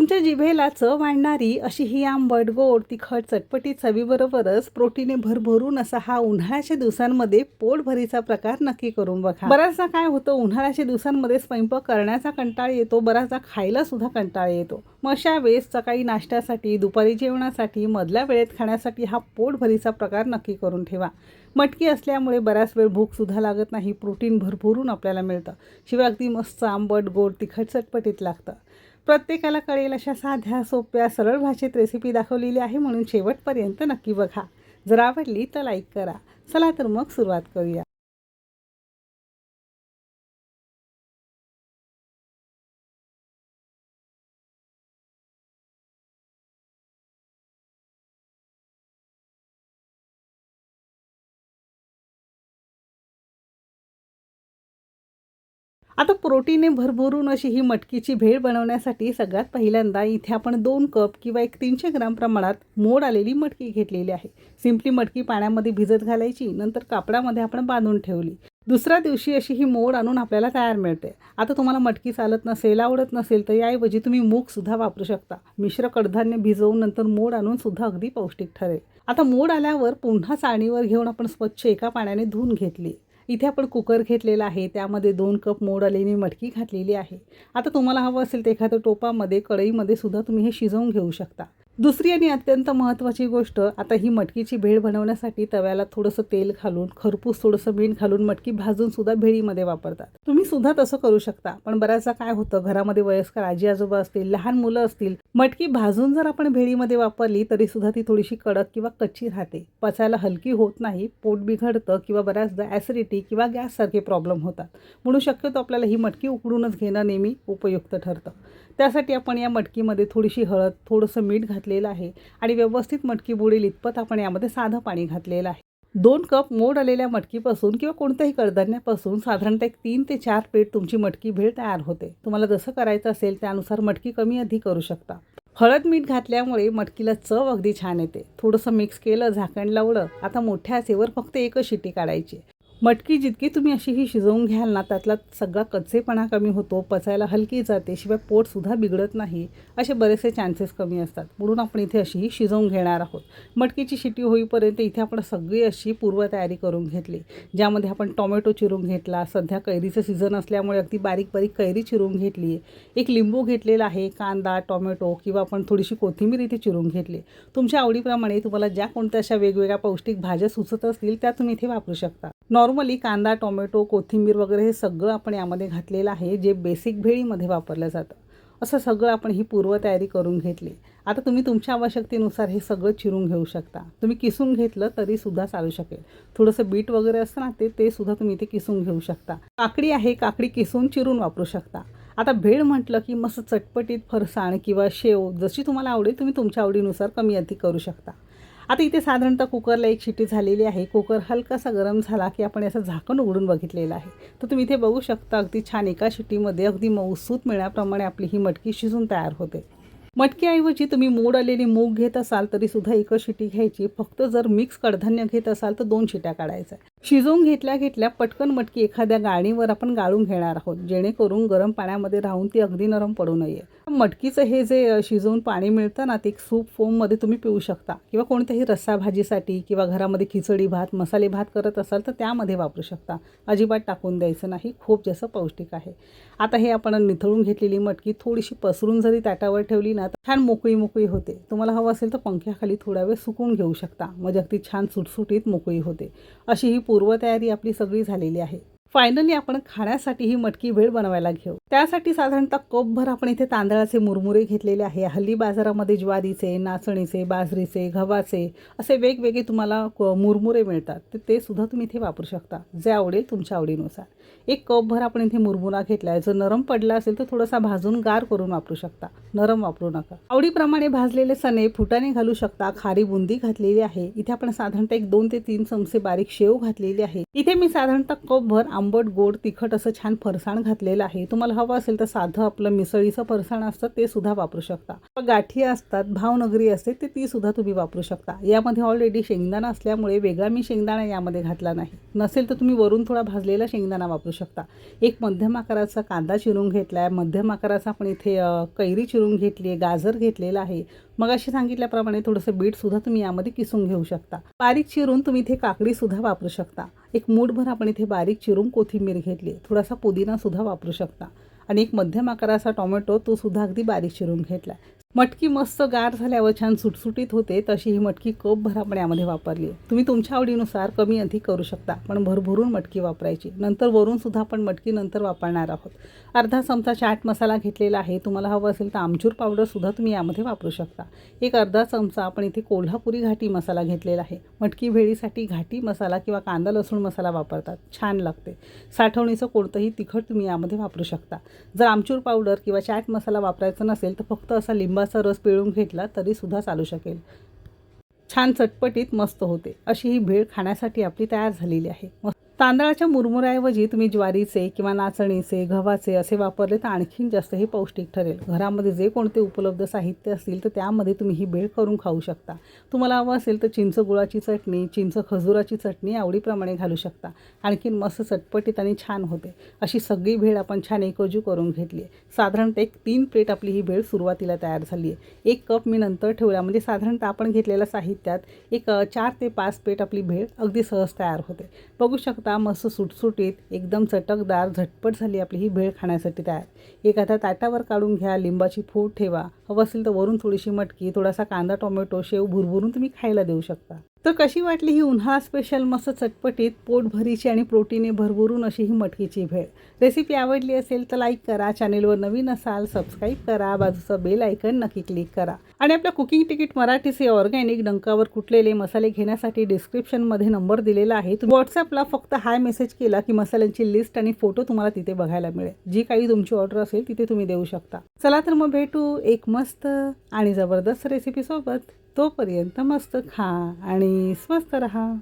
तुमच्या जिभेला चव आणणारी अशी ही आंबट, गोड, तिखट, चटपटीत चवीबरोबरच प्रोटीने भरभरून असा हा उन्हाळ्याच्या दिवसांमध्ये पोटभरीचा प्रकार नक्की करून बघा. बऱ्याचदा काय होतं, उन्हाळ्याच्या दिवसांमध्ये स्वयंपाक करण्याचा कंटाळा येतो, बऱ्याचदा खायला सुद्धा कंटाळा येतो. मग अशा वेळेस सकाळी नाश्त्यासाठी, दुपारी जेवणासाठी, मधल्या वेळेत खाण्यासाठी हा पोटभरीचा प्रकार नक्की करून ठेवा. मटकी असल्यामुळे बऱ्याच वेळ भूक सुद्धा लागत नाही, प्रोटीन भरभरून आपल्याला मिळतं. शिवाय अगदी मस्त आंबट, गोड, तिखट, चटपटीत लागतं. प्रत्येकाला कळेल अशा साध्या, सोप्या, सरळ भाषेत रेसिपी दाखवलेली आहे, म्हणून शेवटपर्यंत नक्की बघा. जर आवडली तर लाईक करा. चला तर मग सुरुवात करूया. आता प्रोटीने भरभरून अशी ही मटकीची भेळ बनवण्यासाठी सगळ्यात पहिल्यांदा इथे आपण 2 कप किंवा 300 ग्राम प्रमाणात मोड आलेली मटकी घेतलेली आहे. सिंपली मटकी पाण्यामध्ये भिजत घालायची, नंतर कापडामध्ये आपण बांधून ठेवली. दुसऱ्या दिवशी अशी ही मोड आणून आपल्याला तयार मिळते. आता तुम्हाला मटकी चालत नसेल, आवडत नसेल तर याऐवजी तुम्ही मूगसुद्धा वापरू शकता. मिश्र कडधान्य भिजवून नंतर मोड आणून सुद्धा अगदी पौष्टिक ठरेल. आता मोड आल्यावर पुन्हा चाळणीवर घेऊन आपण स्वच्छ एका पाण्याने धुवून घेतली. इथे आपण कुकर घेतलेला आहे, त्यामध्ये 2 कप मोड आलेली मटकी घातलेली आहे. आता तुम्हाला हवं असेल तर एखाद्या टोपामध्ये, कढईमध्ये सुद्धा तुम्ही हे शिजवून घेऊ शकता. दुसरी आणि अत्यंत महत्त्वाची गोष्ट, आता ही मटकीची भेळ बनवण्यासाठी तव्याला थोडंसं तेल घालून, खरपूस थोडंसं मीठ घालून मटकी भाजून सुद्धा भेळीमध्ये वापरतात. तुम्ही सुद्धा तसं करू शकता. पण बऱ्याचदा काय होतं, घरामध्ये वयस्कर आजी आजोबा असतील, लहान मुलं असतील, मटकी भाजून जर आपण भेळीमध्ये वापरली तरी सुद्धा ती थोडीशी कडक किंवा कच्ची राहते, पचायला हलकी होत नाही, पोट बिघडतं किंवा बऱ्याचदा ॲसिडिटी किंवा गॅससारखे प्रॉब्लेम होतात. म्हणून शक्यतो आपल्याला ही मटकी उकडूनच घेणं नेहमी उपयुक्त ठरतं. त्यासाठी आपण या मटकीमध्ये थोडीशी हळद, थोडंसं मीठ घातलेलं आहे आणि व्यवस्थित मटकी बुडेल इतपत आपण यामध्ये साधं पाणी घातलेलं आहे. 2 कप मोड आलेल्या मटकीपासून किंवा कोणत्याही कडधान्यापासून साधारणतः 3 ते 4 प्लेट तुमची मटकी भेळ तयार होते. तुम्हाला जसं करायचं असेल त्यानुसार मटकी कमी अधिक करू शकता. हळद मीठ घातल्यामुळे मटकीला चव अगदी छान येते. थोडंसं मिक्स केलं, झाकण लावलं. आता मोठ्या आचेवर फक्त एकच शिटी काढायची. मटकी जितकी तुम्ही अशी ही शिजवून घ्याल ना, त्यातला सगळा कच्चेपणा कमी होतो, पचायला हलकी जाते, शिवाय पोटसुद्धा बिघडत नाही, असे बरेचसे चान्सेस कमी असतात. म्हणून आपण इथे अशी ही शिजवून घेणार आहोत. मटकीची शिटी होईपर्यंत इथे आपण सगळी अशी पूर्वतयारी करून घेतली, ज्यामध्ये आपण टोमॅटो चिरून घेतला. सध्या कैरीचं सीझन असल्यामुळे अगदी बारीक बारीक कैरी चिरून घेतली आहे. एक लिंबू घेतलेला आहे, कांदा, टोमॅटो किंवा आपण थोडीशी कोथिंबीर इथे चिरून घेतली. तुमच्या आवडीप्रमाणे तुम्हाला ज्या कोणत्या अशा वेगवेगळ्या पौष्टिक भाज्या सुचत असतील त्या तुम्ही इथे वापरू शकता. नॉर्मली कांदा, टोमॅटो, कोथिंबीर वगैरे हे सगळं आपण यामध्ये घातलेलं आहे, जे बेसिक भेळीमध्ये वापरलं जातं. असं सगळं आपण ही पूर्वतयारी करून घेतली. आता तुम्ही तुमच्या आवश्यकतेनुसार हे सगळं चिरून घेऊ शकता. तुम्ही किसून घेतलं तरीसुद्धा चालू शकेल. थोडंसं बीट वगैरे असतं ना, ते सुद्धा तुम्ही इथे किसून घेऊ शकता. काकडी आहे, काकडी किसून चिरून वापरू शकता. आता भेळ म्हटलं की मस्त चटपटीत फरसाण किंवा शेव जशी तुम्हाला आवडेल तुम्ही तुमच्या आवडीनुसार कमी अधिक करू शकता. आता इथे साधारणतः कुकरला 1 शिटी झालेली आहे. कुकर हलकासा गरम झाला की आपण याचं झाकण उघडून बघितलेलं आहे. तर तुम्ही इथे बघू शकता, अगदी छान एका शिटीमध्ये अगदी मऊसूत मिळण्याप्रमाणे आपली ही मटकी शिजून तयार होते. मटकीऐवजी तुम्ही मोड आलेली मूग घेत असाल तरीसुद्धा एकच शिटी घ्यायची. फक्त जर मिक्स कडधान्य घेत असाल तर 2 शिट्या काढायच्या. शिजवून घेतल्या पटकन मटकी एखाद्या गाळणीवर आपण गाळून घेणार आहोत, जेणेकरून गरम पाण्यामध्ये राहून ती अगदी नरम पडू नये. मटकीचं हे जे शिजवून पाणी मिळतं ना, ते एक सूप फॉर्ममध्ये तुम्ही पिऊ शकता किंवा कोणत्याही रस्सा भाजीसाठी किंवा घरामध्ये खिचडी भात, मसाले भात करत असाल तर त्यामध्ये वापरू शकता. अजिबात टाकून द्यायचं नाही, खूप जास्त पौष्टिक आहे. आता हे आपण निथळून घेतलेली मटकी थोडीशी पसरून जरी ताटावर ठेवली ना, तर छान मोकळी होते. तुम्हाला हवं असेल तर पंख्याखाली थोडा वेळ सुकून घेऊ शकता, म्हणजे अगदी छान सुटसुटीत मोकळी होते. अशी ही पूर्वतयारी आपली सगळी झालेली आहे. फायनली आपण खाण्यासाठी ही मटकी भेळ बनवायला घेऊ. त्यासाठी साधारणतः कपभर आपण इथे तांदळाचे मुरमुरे घेतलेले आहे. हल्ली बाजारामध्ये ज्वारीचे, नाचणीचे, बाजरीचे, गव्हाचे असे वेगवेगळे तुम्हाला मुरमुरे मिळतात, तर ते सुद्धा तुम्ही इथे वापरू शकता, जे आवडेल तुमच्या आवडीनुसार. 1 कपभर आपण इथे मुरमुरा घेतला आहे. जर नरम पडला असेल तर थोडासा भाजून गार करून वापरू शकता, नरम वापरू नका. आवडीप्रमाणे भाजलेले चणे, फुटाणे घालू शकता. खारी बुंदी घातलेली आहे. इथे आपण साधारणतः 2 ते 3 चमचे बारीक शेव घातलेली आहे. इथे मी साधारणतः कपभर आंबट गोड तिखट असं छान फरसाण घातलेलं आहे. तुम्हाला हवं असेल तर साधं आपलं मिसळीचं फरसाण असतं ते सुद्धा वापरू शकता. गाठी असतात, भावनगरी असते ते ती सुद्धा तुम्ही वापरू शकता. यामध्ये ऑलरेडी शेंगदाणा असल्यामुळे वेगळा मी शेंगदाणा यामध्ये घातला नाही. नसेल तर तुम्ही वरून थोडा भाजलेला शेंगदाणा वापरू शकता. एक मध्यम आकाराचा कांदा चिरून घेतला आहे, मध्यम आकाराचा आपण इथे कैरी चिरून घेतली आहे, गाजर घेतलेला आहे. मग अशी सांगितल्याप्रमाणे थोडंसं बीटसुद्धा तुम्ही यामध्ये किसून घेऊ शकता. बारीक चिरून तुम्ही इथे काकडीसुद्धा वापरू शकता. एक मूठभर आपण इथे बारीक चिरून कोथिंबीर घेतली, थोडासा पुदिनासुद्धा वापरू शकता. आणि एक मध्यम आकाराचा टोमॅटो तो सुद्धा अगदी बारीक चिरून घेतला. मटकी मस्त गार झाल्यावर छान सुटसुटीत होते, तशी ही मटकी कपभर आपण यामध्ये वापरली आहे. तुम्ही तुमच्या आवडीनुसार कमी अधिक करू शकता, पण भरभरून मटकी वापरायची. नंतर वरून सुद्धा आपण मटकी नंतर वापरणार आहोत. अर्धा चमचा चाट मसाला घेतलेला आहे. तुम्हाला हवं असेल तर आमचूर पावडरसुद्धा तुम्ही यामध्ये वापरू शकता. एक अर्धा चमचा आपण इथे कोल्हापुरी घाटी मसाला घेतलेला आहे. मटकी भेळीसाठी घाटी मसाला किंवा कांदा लसूण मसाला वापरतात, छान लागते. साठवणीचं कोणतंही तिखट तुम्ही यामध्ये वापरू शकता. जर आमचूर पावडर किंवा चाट मसाला वापरायचा नसेल तर फक्त असा लिंबाचा रस पिळून घेतला तरी सुद्धा चालू शकेल. छान चटपटीत मस्त होते. अशी ही भेळ खाण्यासाठी आपली तयार झालेली आहे. तांदळाच्या मुरमुऱ्याऐवजी तुम्ही ज्वारीचे किंवा नाचणीचे, गव्हाचे असे वापरले तर आणखीन जास्त हे पौष्टिक ठरेल. घरामध्ये जे कोणते उपलब्ध साहित्य असतील तर त्यामध्ये तुम्ही ही भेळ करून खाऊ शकता. तुम्हाला हवं असेल तर चिंच गुळाची चटणी, चिंच खजुराची चटणी आवडीप्रमाणे घालू शकता. आणखीन मस्त चटपटीत आणि छान होते. अशी सगळी भेळ आपण छान एकजू करून घेतली आहे. साधारणतः एक 3 प्लेट आपली ही भेळ सुरुवातीला तयार झाली आहे. 1 कप मी नंतर ठेवला, म्हणजे साधारणतः आपण घेतलेल्या साहित्यात एक 4 ते 5 प्लेट आपली भेळ अगदी सहज तयार होते. बघू शकता मस्त सुटसुटीत एकदम चटकदार झटपट झाली आपली ही भेळ खाण्यासाठी तयार. एखाद्या ताटावर काढून घ्या, लिंबाची फोड ठेवा. हवं असेल तर वरून थोडीशी मटकी, थोडासा कांदा टोमॅटो शेव भुरभुरून तुम्ही खायला देऊ शकता. तर कशी वाटली ही उन्हाळा स्पेशल मस्त चटपटीत पोटभरीची आणि प्रोटीने भरभरून अशी ही मटकीची भेळ. रेसिपी आवडली असेल तर लाईक करा, चॅनेलवर नवीन असाल सबस्क्राईब करा, बाजूचं बेल आयकन नक्की क्लिक करा. आणि आपल्या कुकिंग तिकीट मराठीचे ऑर्गॅनिक डंकावर कुटलेले मसाले घेण्यासाठी डिस्क्रिप्शनमध्ये नंबर दिलेला आहे. तुम्ही व्हॉट्सअपला फक्त हाय मेसेज केला की मसाल्यांची लिस्ट आणि फोटो तुम्हाला तिथे बघायला मिळेल. जी काही तुमची ऑर्डर असेल तिथे तुम्ही देऊ शकता. चला तर मग भेटू एक मस्त आणि जबरदस्त रेसिपीसोबत. तोपर्यंत मस्त खा आणि स्वस्त रहा.